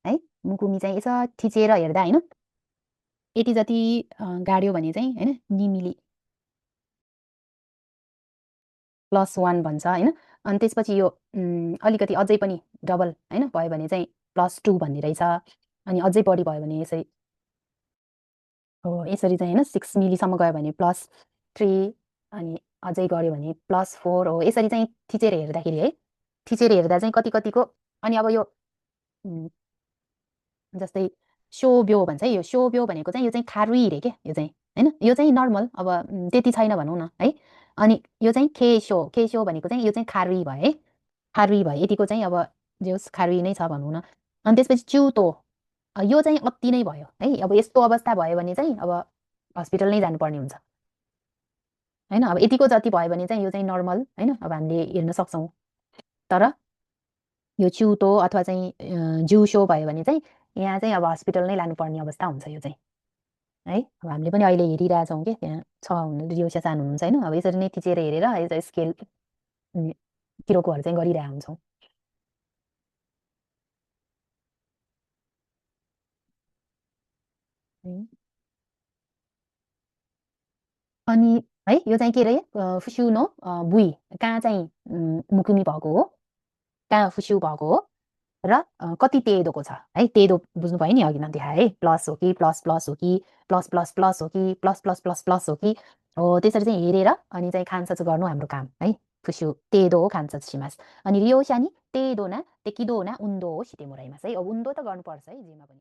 है मुकुमी चाहिँ यसो थिचेर हेर्दा हैन यति जति गाड्यो भने चाहिँ हैन निमिली +1 भन्छ हैन अनि त्यसपछि यो अलिकति अझै पनि डबल हैन भयो भने चाहिँ +2 भन्ने रहेछ अनि अझै बढी भयो भने हो यसरी चाहिँ हैन 6 मिलीसम्म गयो भने +3 अनि अझै गऱ्यो भने +4 हो यसरी चाहिँ थिचेर हेर्दाखेरि है थिचेर हेर्दा चाहिँ कति कतिको अनि अब यो उम्, जस्तै शोब्यो भन्छ है यो शोब्यो भनेको चाहिँ यो चाहिँ खारुई रे के यो चाहिँ हैन यो चाहिँ नर्मल अब त्यति छैन भनौँ न है अनि यो चाहिँ खेसो भनेको चाहिँ यो चाहिँ खारुई भयो है खारुई भयो यतिको चाहिँ अब जे होस् खारुई नै छ भनौँ न अनि त्यसपछि च्युतो यो चाहिँ अति नै भयो है अब यस्तो अवस्था भयो भने चाहिँ अब हस्पिटल नै जानुपर्ने हुन्छ होइन अब यतिको जति भयो भने चाहिँ यो चाहिँ नर्मल होइन अब हामीले हेर्न सक्छौँ तर यो चिउतो अथवा चाहिँ जिउसो भयो भने चाहिँ यहाँ चाहिँ अब हस्पिटल नै लानुपर्ने अवस्था हुन्छ यो चाहिँ है अब हामीले पनि अहिले हेरिरहेछौँ कि त्यहाँ छ रियोसा सानो हुनुहुन्छ होइन अब यसरी नै थिचेर हेरेर यो स्केल किरोकोहरू चाहिँ गरिरहेको हुन्छौँ अनि है यो चाहिँ के अरे फुस्युनो बुई कहाँ चाहिँ मुकुमी भएको हो कहाँ फुस्यु भएको हो र कति तेदोको छ है तेदो बुझ्नुभयो नि अघि नै देखाएँ है प्लस हो कि प्लस प्लस हो कि प्लस प्लस प्लस हो कि प्लस प्लस प्लस प्लस हो कि हो त्यसरी चाहिँ हेरेर अनि चाहिँ खान्सच गर्नु हाम्रो काम है फुस्यु तेदो हो खान्सच सिमास अनि रियोसानी तेदो न तेकिदो न उन्दो हो सितेमोराइमास है अब उन्दो त गर्नुपर्छ है जेमा पनि